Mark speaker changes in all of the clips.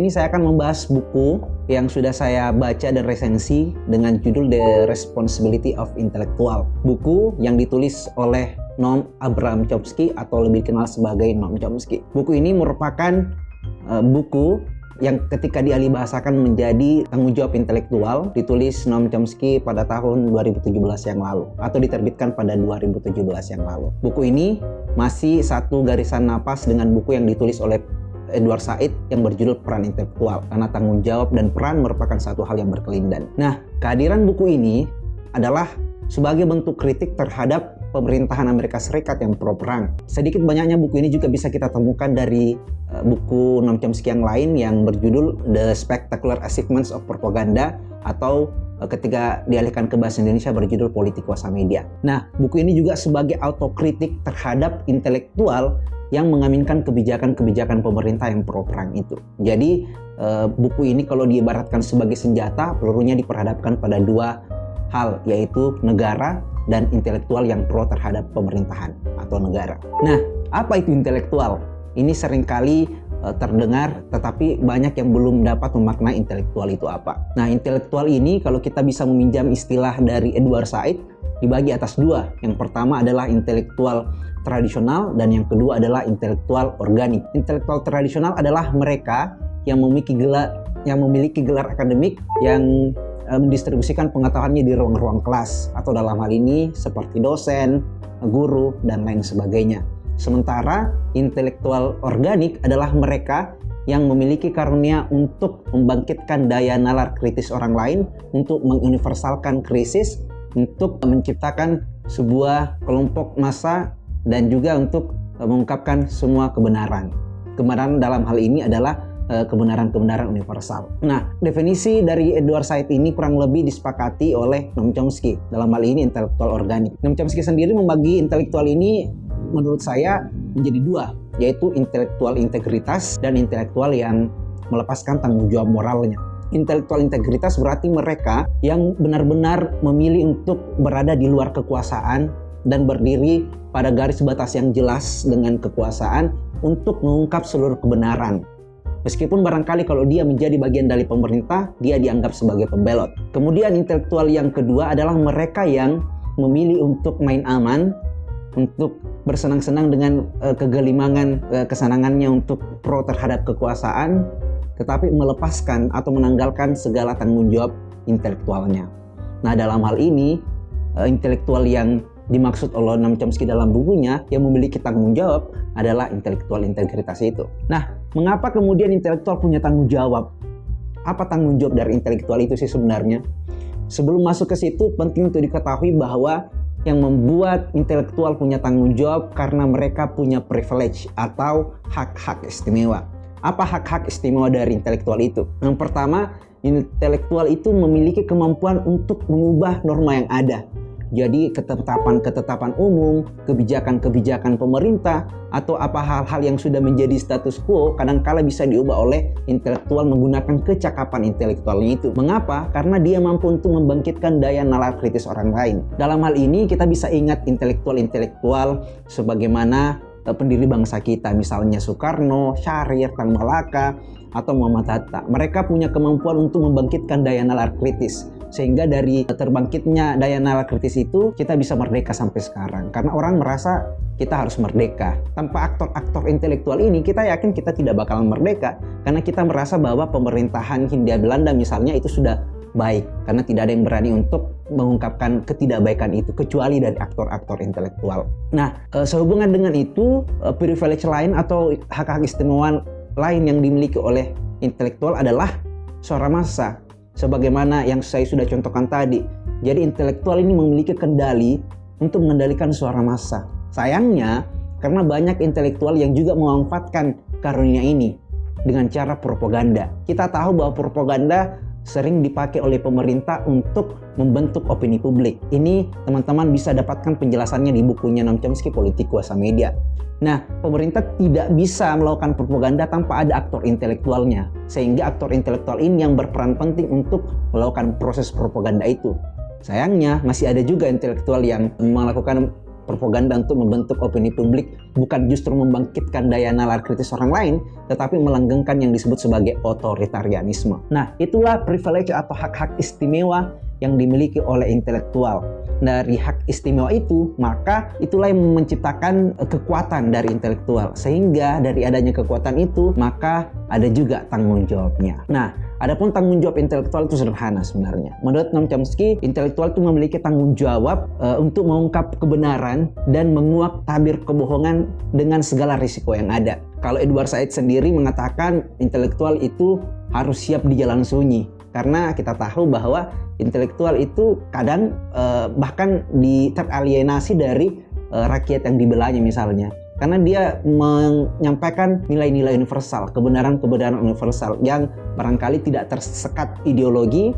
Speaker 1: Ini saya akan membahas buku yang sudah saya baca dan resensi dengan judul The Responsibility of Intellectual. Buku yang ditulis oleh Noam Abraham Chomsky atau lebih dikenal sebagai Noam Chomsky. Buku ini merupakan buku yang ketika dialihbahasakan menjadi tanggung jawab intelektual, ditulis Noam Chomsky pada tahun 2017 yang lalu atau diterbitkan pada 2017 yang lalu. Buku ini masih satu garisan napas dengan buku yang ditulis oleh Edward Said yang berjudul Peran Intelektual, karena tanggung jawab dan peran merupakan satu hal yang berkelindan. Nah, kehadiran buku ini adalah sebagai bentuk kritik terhadap pemerintahan Amerika Serikat yang pro-perang. Sedikit banyaknya buku ini juga bisa kita temukan dari buku Noam Chomsky yang lain yang berjudul The Spectacular Achievements of Propaganda atau ketika dialihkan ke bahasa Indonesia berjudul Politik Kuasa Media. Nah, buku ini juga sebagai autokritik terhadap intelektual yang mengaminkan kebijakan-kebijakan pemerintah yang pro-perang itu. Jadi, buku ini kalau diibaratkan sebagai senjata, pelurunya diperhadapkan pada dua hal, yaitu negara dan intelektual yang pro terhadap pemerintahan atau negara. Nah, apa itu intelektual? Ini seringkali terdengar, tetapi banyak yang belum dapat memaknai intelektual itu apa. Nah, intelektual ini kalau kita bisa meminjam istilah dari Edward Said, dibagi atas dua. Yang pertama adalah intelektual tradisional dan yang kedua adalah intelektual organik. Intelektual tradisional adalah mereka yang memiliki gelar akademik yang mendistribusikan pengetahuannya di ruang-ruang kelas atau dalam hal ini seperti dosen, guru, dan lain sebagainya. Sementara intelektual organik adalah mereka yang memiliki karunia untuk membangkitkan daya nalar kritis orang lain, untuk menguniversalkan krisis, untuk menciptakan sebuah kelompok massa, dan juga untuk mengungkapkan semua kebenaran. Kebenaran dalam hal ini adalah kebenaran-kebenaran universal. Nah, definisi dari Edward Said ini kurang lebih disepakati oleh Noam Chomsky. Dalam hal ini intelektual organik. Noam Chomsky sendiri membagi intelektual ini menurut saya menjadi dua, yaitu intelektual integritas dan intelektual yang melepaskan tanggung jawab moralnya. Intelektual integritas berarti mereka yang benar-benar memilih untuk berada di luar kekuasaan dan berdiri pada garis batas yang jelas dengan kekuasaan untuk mengungkap seluruh kebenaran. Meskipun barangkali kalau dia menjadi bagian dari pemerintah, dia dianggap sebagai pembelot. Kemudian intelektual yang kedua adalah mereka yang memilih untuk main aman, untuk bersenang-senang dengan kegelimangan, kesenangannya untuk pro terhadap kekuasaan, tetapi melepaskan atau menanggalkan segala tanggung jawab intelektualnya. Nah, dalam hal ini, intelektual yang dimaksud oleh Noam Chomsky dalam bukunya yang memiliki tanggung jawab adalah intelektual integritas itu. Nah, mengapa kemudian intelektual punya tanggung jawab? Apa tanggung jawab dari intelektual itu sih sebenarnya? Sebelum masuk ke situ, penting untuk diketahui bahwa yang membuat intelektual punya tanggung jawab karena mereka punya privilege atau hak-hak istimewa. Apa hak-hak istimewa dari intelektual itu? Yang pertama, intelektual itu memiliki kemampuan untuk mengubah norma yang ada. Jadi ketetapan umum, kebijakan-kebijakan pemerintah, atau apa hal-hal yang sudah menjadi status quo kadangkala bisa diubah oleh intelektual menggunakan kecakapan intelektualnya itu. Mengapa? Karena dia mampu untuk membangkitkan daya nalar kritis orang lain. Dalam hal ini kita bisa ingat intelektual sebagaimana pendiri bangsa kita, misalnya Soekarno, Syahrir, Tan Malaka, atau Muhammad Hatta. Mereka punya kemampuan untuk membangkitkan daya nalar kritis. Sehingga dari terbangkitnya daya nalar kritis itu kita bisa merdeka sampai sekarang. Karena orang merasa kita harus merdeka. Tanpa aktor-aktor intelektual ini kita yakin kita tidak bakalan merdeka. Karena kita merasa bahwa pemerintahan Hindia Belanda misalnya itu sudah baik. Karena tidak ada yang berani untuk mengungkapkan ketidakbaikan itu kecuali dari aktor-aktor intelektual. Nah, sehubungan dengan itu, privilege lain atau hak-hak istimewa lain yang dimiliki oleh intelektual adalah suara massa. Sebagaimana yang saya sudah contohkan tadi. Jadi intelektual ini memiliki kendali untuk mengendalikan suara massa. Sayangnya, karena banyak intelektual yang juga memanfaatkan karunia ini dengan cara propaganda. Kita tahu bahwa propaganda sering dipakai oleh pemerintah untuk membentuk opini publik. Ini teman-teman bisa dapatkan penjelasannya di bukunya Noam Chomsky, Politik Kuasa Media. Nah, pemerintah tidak bisa melakukan propaganda tanpa ada aktor intelektualnya. Sehingga aktor intelektual ini yang berperan penting untuk melakukan proses propaganda itu. Sayangnya, masih ada juga intelektual yang melakukan propaganda untuk membentuk opini publik, bukan justru membangkitkan daya nalar kritis orang lain, tetapi melanggengkan yang disebut sebagai otoritarianisme. Nah, itulah privilege atau hak-hak istimewa yang dimiliki oleh intelektual. Dari hak istimewa itu, maka itulah yang menciptakan kekuatan dari intelektual. Sehingga dari adanya kekuatan itu, maka ada juga tanggung jawabnya. Nah, adapun tanggung jawab intelektual itu sederhana sebenarnya. Menurut Noam Chomsky, intelektual itu memiliki tanggung jawab untuk mengungkap kebenaran dan menguak tabir kebohongan dengan segala risiko yang ada. Kalau Edward Said sendiri mengatakan intelektual itu harus siap di jalan sunyi. Karena kita tahu bahwa intelektual itu kadang bahkan teralienasi dari rakyat yang dibelahnya misalnya. Karena dia menyampaikan nilai-nilai universal, kebenaran-kebenaran universal yang barangkali tidak tersekat ideologi,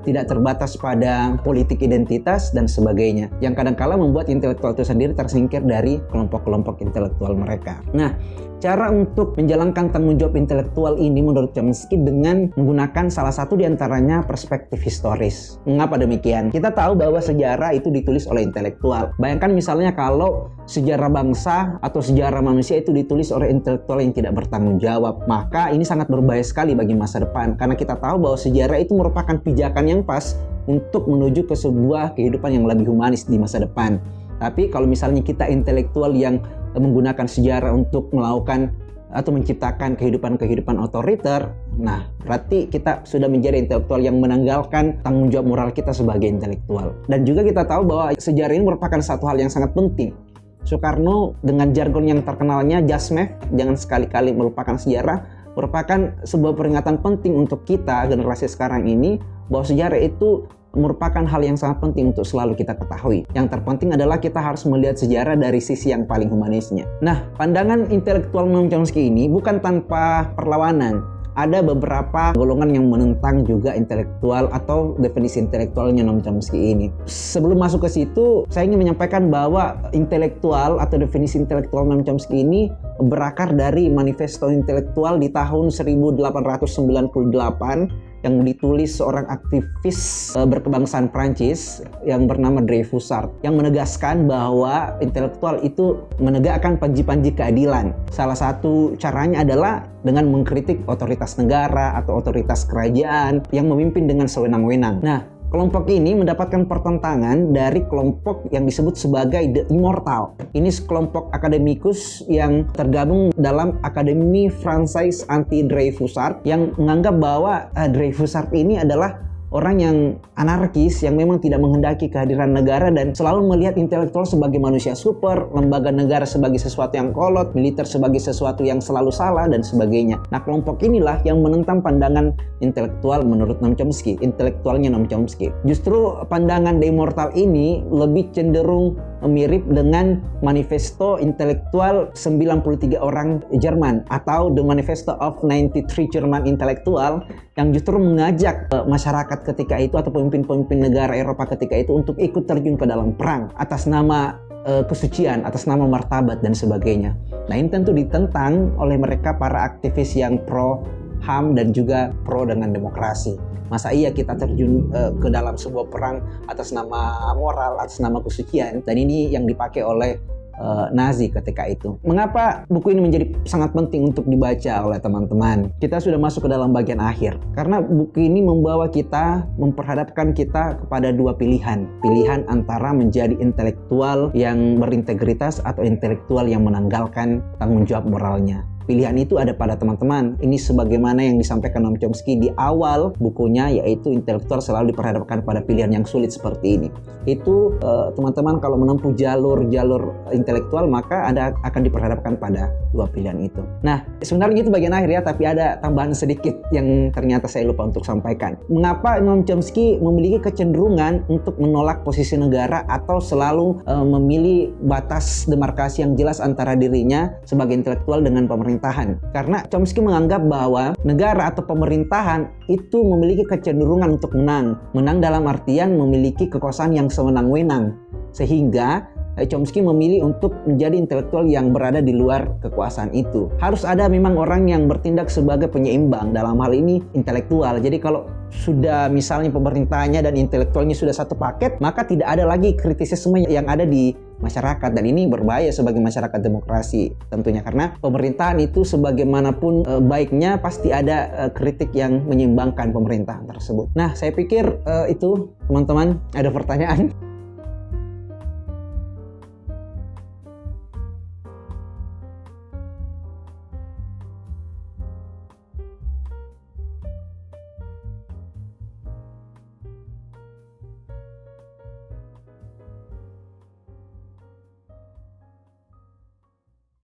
Speaker 1: tidak terbatas pada politik identitas dan sebagainya. Yang kadang-kala membuat intelektual itu sendiri tersingkir dari kelompok-kelompok intelektual mereka. Nah, cara untuk menjalankan tanggung jawab intelektual ini menurut Chomsky dengan menggunakan salah satu diantaranya perspektif historis. Mengapa demikian? Kita tahu bahwa sejarah itu ditulis oleh intelektual. Bayangkan misalnya kalau sejarah bangsa atau sejarah manusia itu ditulis oleh intelektual yang tidak bertanggung jawab, maka ini sangat berbahaya sekali bagi masa depan. Karena kita tahu bahwa sejarah itu merupakan pijakan yang pas untuk menuju ke sebuah kehidupan yang lebih humanis di masa depan. Tapi kalau misalnya kita intelektual yang menggunakan sejarah untuk melakukan atau menciptakan kehidupan-kehidupan otoriter, nah berarti kita sudah menjadi intelektual yang menanggalkan tanggung jawab moral kita sebagai intelektual. Dan juga kita tahu bahwa sejarah ini merupakan satu hal yang sangat penting. Soekarno dengan jargon yang terkenalnya Jasmev, jangan sekali-kali melupakan sejarah, merupakan sebuah peringatan penting untuk kita generasi sekarang ini bahwa sejarah itu merupakan hal yang sangat penting untuk selalu kita ketahui. Yang terpenting adalah kita harus melihat sejarah dari sisi yang paling humanisnya. Nah, pandangan intelektual Noam Chomsky ini bukan tanpa perlawanan. Ada beberapa golongan yang menentang juga intelektual atau definisi intelektualnya Noam Chomsky ini. Sebelum masuk ke situ, saya ingin menyampaikan bahwa intelektual atau definisi intelektual Noam Chomsky ini berakar dari manifesto intelektual di tahun 1898 yang ditulis seorang aktivis berkebangsaan Prancis yang bernama Dreyfusard, yang menegaskan bahwa intelektual itu menegakkan panji-panji keadilan. Salah satu caranya adalah dengan mengkritik otoritas negara atau otoritas kerajaan yang memimpin dengan sewenang-wenang. Nah, kelompok ini mendapatkan pertentangan dari kelompok yang disebut sebagai The Immortal. Ini sekelompok akademikus yang tergabung dalam Akademi Française Anti-Dreyfusard yang menganggap bahwa Dreyfusard ini adalah orang yang anarkis yang memang tidak menghendaki kehadiran negara dan selalu melihat intelektual sebagai manusia super, lembaga negara sebagai sesuatu yang kolot, militer sebagai sesuatu yang selalu salah, dan sebagainya. Nah, kelompok inilah yang menentang pandangan intelektual menurut Noam Chomsky, intelektualnya Noam Chomsky. Justru pandangan The Immortal ini lebih cenderung mirip dengan manifesto intelektual 93 orang Jerman atau The Manifesto of 93 German Intellectual yang justru mengajak masyarakat ketika itu atau pemimpin-pemimpin negara Eropa ketika itu untuk ikut terjun ke dalam perang atas nama kesucian, atas nama martabat dan sebagainya. Nah, ini tentu ditentang oleh mereka para aktivis yang pro HAM dan juga pro dengan demokrasi. Masa iya kita terjun ke dalam sebuah perang atas nama moral, atas nama kesucian? Dan ini yang dipakai oleh Nazi ketika itu. Mengapa buku ini menjadi sangat penting untuk dibaca oleh teman-teman? Kita sudah masuk ke dalam bagian akhir. Karena buku ini memperhadapkan kita kepada dua pilihan. Pilihan antara menjadi intelektual yang berintegritas atau intelektual yang menanggalkan tanggung jawab moralnya. Pilihan itu ada pada teman-teman. Ini sebagaimana yang disampaikan Noam Chomsky di awal bukunya, yaitu intelektual selalu diperhadapkan pada pilihan yang sulit seperti ini. Itu teman-teman kalau menempuh jalur intelektual, maka Anda akan diperhadapkan pada dua pilihan itu. Nah, sebenarnya itu bagian akhir ya, tapi ada tambahan sedikit yang ternyata saya lupa untuk sampaikan. Mengapa Noam Chomsky memiliki kecenderungan untuk menolak posisi negara atau selalu memilih batas demarkasi yang jelas antara dirinya sebagai intelektual dengan pemerintahan? Karena Chomsky menganggap bahwa negara atau pemerintahan itu memiliki kecenderungan untuk menang. Menang dalam artian memiliki kekuasaan yang sewenang-wenang. Sehingga Chomsky memilih untuk menjadi intelektual yang berada di luar kekuasaan itu. Harus ada memang orang yang bertindak sebagai penyeimbang, dalam hal ini intelektual. Jadi kalau sudah misalnya pemerintahnya dan intelektualnya sudah satu paket, maka tidak ada lagi kritisisme yang ada di masyarakat, dan ini berbahaya sebagai masyarakat demokrasi tentunya, karena pemerintahan itu sebagaimanapun baiknya pasti ada kritik yang menyimbangkan pemerintahan tersebut. Nah, saya pikir itu teman-teman. Ada pertanyaan?